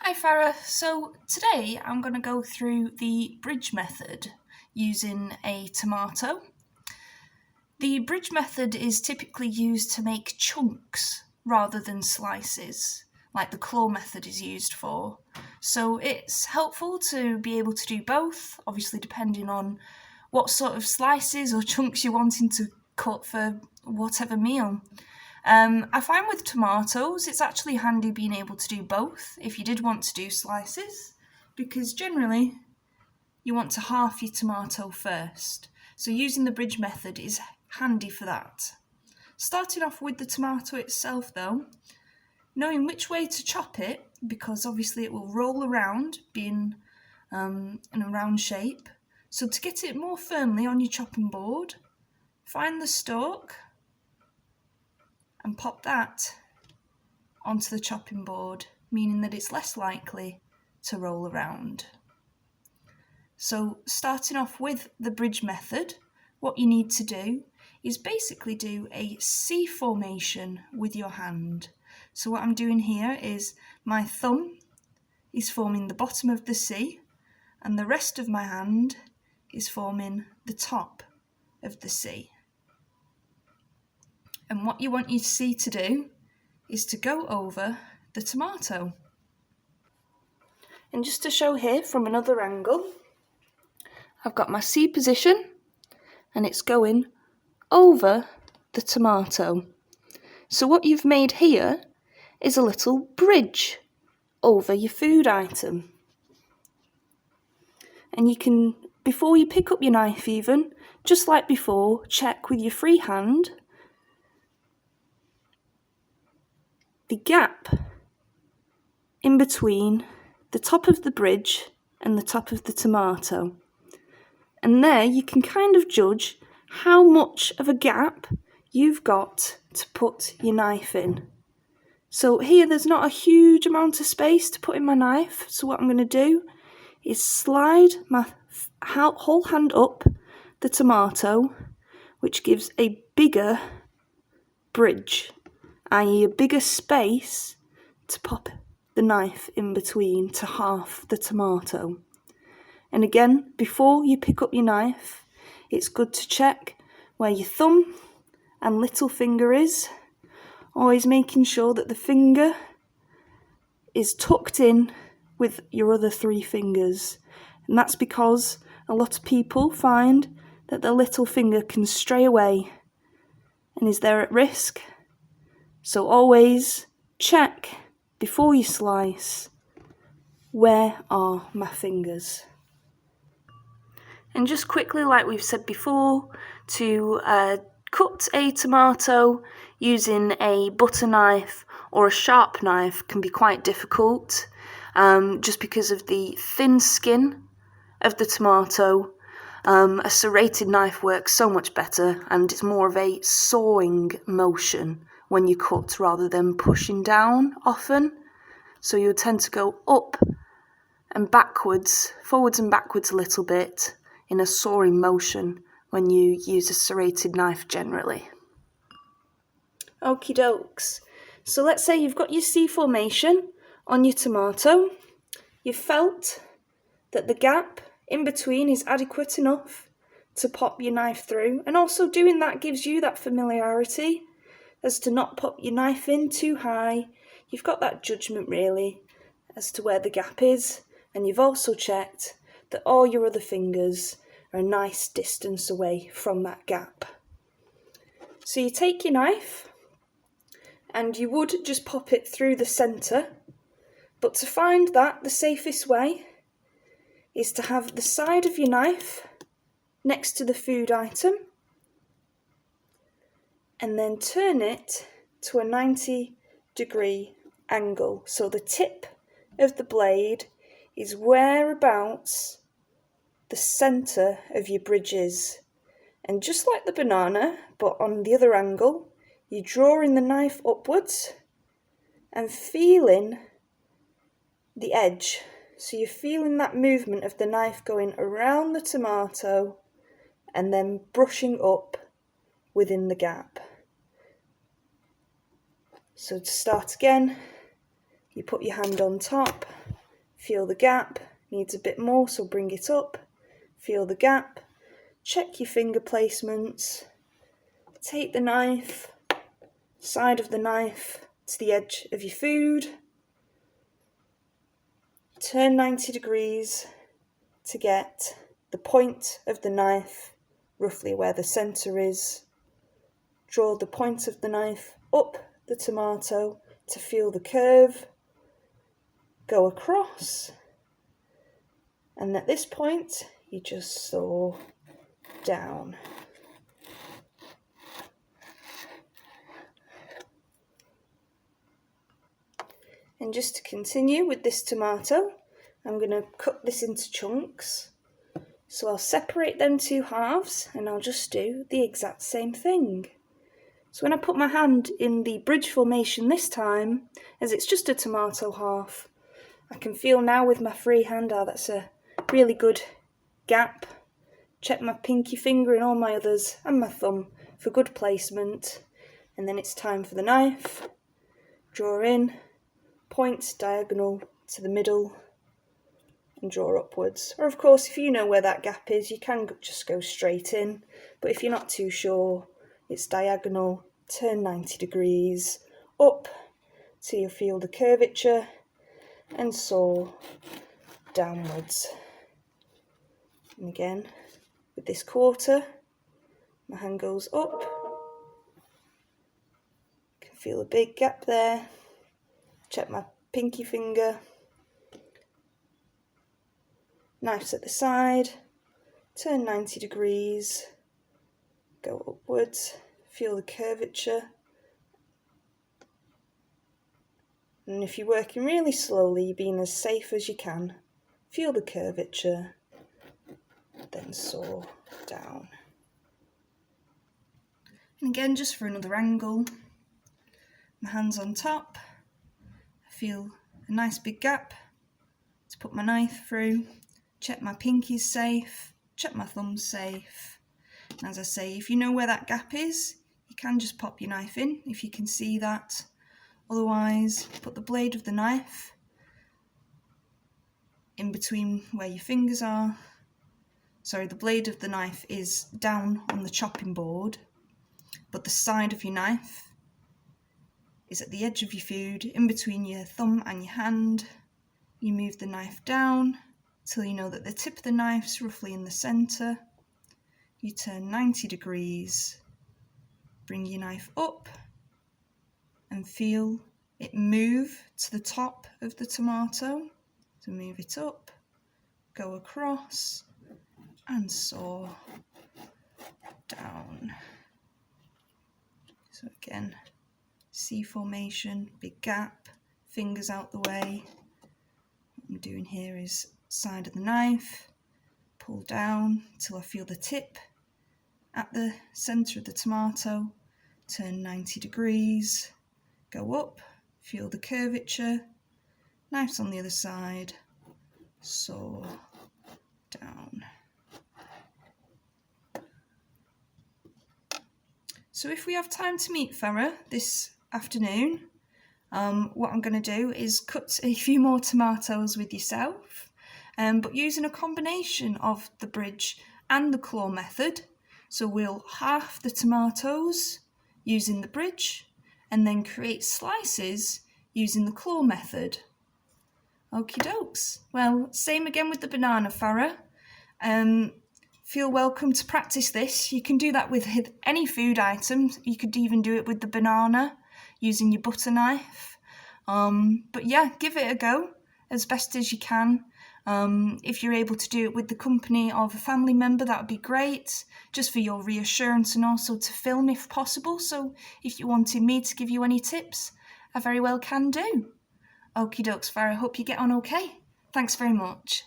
Hi Farah, so today I'm going to go through the bridge method using a tomato. The bridge method is typically used to make chunks rather than slices, like the claw method is used for. So it's helpful to be able to do both, obviously depending on what sort of slices or chunks you're wanting to cut for whatever meal. I find with tomatoes, it's actually handy being able to do both if you did want to do slices, because generally you want to half your tomato first. So using the bridge method is handy for that. Starting off with the tomato itself though, knowing which way to chop it, because obviously it will roll around, being in a round shape. So to get it more firmly on your chopping board, find the stalk and pop that onto the chopping board, meaning that it's less likely to roll around. So starting off with the bridge method, what you need to do is basically do a C formation with your hand. So what I'm doing here is my thumb is forming the bottom of the C and the rest of my hand is forming the top of the C. And what you want your C to do is to go over the tomato. And just to show here from another angle, I've got my C position and it's going over the tomato. So what you've made here is a little bridge over your food item. And you can, before you pick up your knife even, just like before, check with your free hand the gap in between the top of the bridge and the top of the tomato. And there you can kind of judge how much of a gap you've got to put your knife in. So here there's not a huge amount of space to put in my knife, so what I'm going to do is slide my whole hand up the tomato, which gives a bigger bridge, i.e. a bigger space to pop the knife in between to half the tomato. And again, before you pick up your knife, it's good to check where your thumb and little finger is, always making sure that the finger is tucked in with your other three fingers. And that's because a lot of people find that their little finger can stray away and is there at risk. So always check before you slice, where are my fingers? And just quickly, like we've said before, to cut a tomato using a butter knife or a sharp knife can be quite difficult, just because of the thin skin of the tomato. A serrated knife works so much better, and it's more of a sawing motion when you cut rather than pushing down often. So you'll tend to go up and backwards, forwards and backwards a little bit in a sawing motion when you use a serrated knife generally. Okie dokes. So let's say you've got your C formation on your tomato. You've felt that the gap in between is adequate enough to pop your knife through, and also doing that gives you that familiarity as to not pop your knife in too high. You've got that judgment really as to where the gap is, and you've also checked that all your other fingers are a nice distance away from that gap. So you take your knife and you would just pop it through the centre, but to find that, the safest way is to have the side of your knife next to the food item and then turn it to a 90-degree angle. So the tip of the blade is whereabouts the centre of your bridge is. And just like the banana, but on the other angle, you're drawing the knife upwards and feeling the edge. So you're feeling that movement of the knife going around the tomato and then brushing up within the gap. So to start again, you put your hand on top feel the gap, needs a bit more, so bring it up, feel the gap, check your finger placements, take the knife, side of the knife to the edge of your food, turn 90 degrees to get the point of the knife roughly where the centre is. Draw the point of the knife up the tomato to feel the curve, go across, and at this point you just saw down. And just to continue with this tomato, I'm going to cut this into chunks. So I'll separate them two halves and I'll just do the exact same thing. So when I put my hand in the bridge formation this time, as it's just a tomato half, I can feel now with my free hand, that's a really good gap. Check my pinky finger and all my others and my thumb for good placement. And then it's time for the knife. Draw in, point diagonal to the middle and draw upwards. Or of course, if you know where that gap is, you can just go straight in. But if you're not too sure, it's diagonal, turn 90 degrees, up till you feel the curvature and saw downwards. And again, with this quarter, my hand goes up. You can feel a big gap there. Check my pinky finger. Knife's at the side, turn 90 degrees, go upwards, feel the curvature. And if you're working really slowly, you're being as safe as you can. Feel the curvature, then saw down. And again, just for another angle, my hand's on top. I feel a nice big gap to put my knife through. Check my pinky's safe, check my thumb's safe. And as I say, if you know where that gap is, you can just pop your knife in if you can see that. Otherwise, put the blade of the knife in between where your fingers are. Sorry, the blade of the knife is down on the chopping board, but the side of your knife is at the edge of your food, in between your thumb and your hand. You move the knife down till you know that the tip of the knife's roughly in the centre. You turn 90 degrees, bring your knife up and feel it move to the top of the tomato. So move it up, go across and saw down. So again, C formation, big gap, fingers out the way. What I'm doing here is side of the knife, pull down till I feel the tip at the centre of the tomato, turn 90 degrees, go up, feel the curvature, knife's on the other side, saw down. So if we have time to meet Farah this afternoon, what I'm going to do is cut a few more tomatoes with yourself. But using a combination of the bridge and the claw method. So we'll half the tomatoes using the bridge and then create slices using the claw method. Okie dokes. Well, same again with the banana, Farah. Feel welcome to practice this. You can do that with any food item. You could even do it with the banana using your butter knife. But yeah, give it a go as best as you can. If you're able to do it with the company of a family member, that would be great, just for your reassurance and also to film if possible. So if you wanted me to give you any tips, I very well can do. Okie dokes, Farah, hope you get on okay. Thanks very much.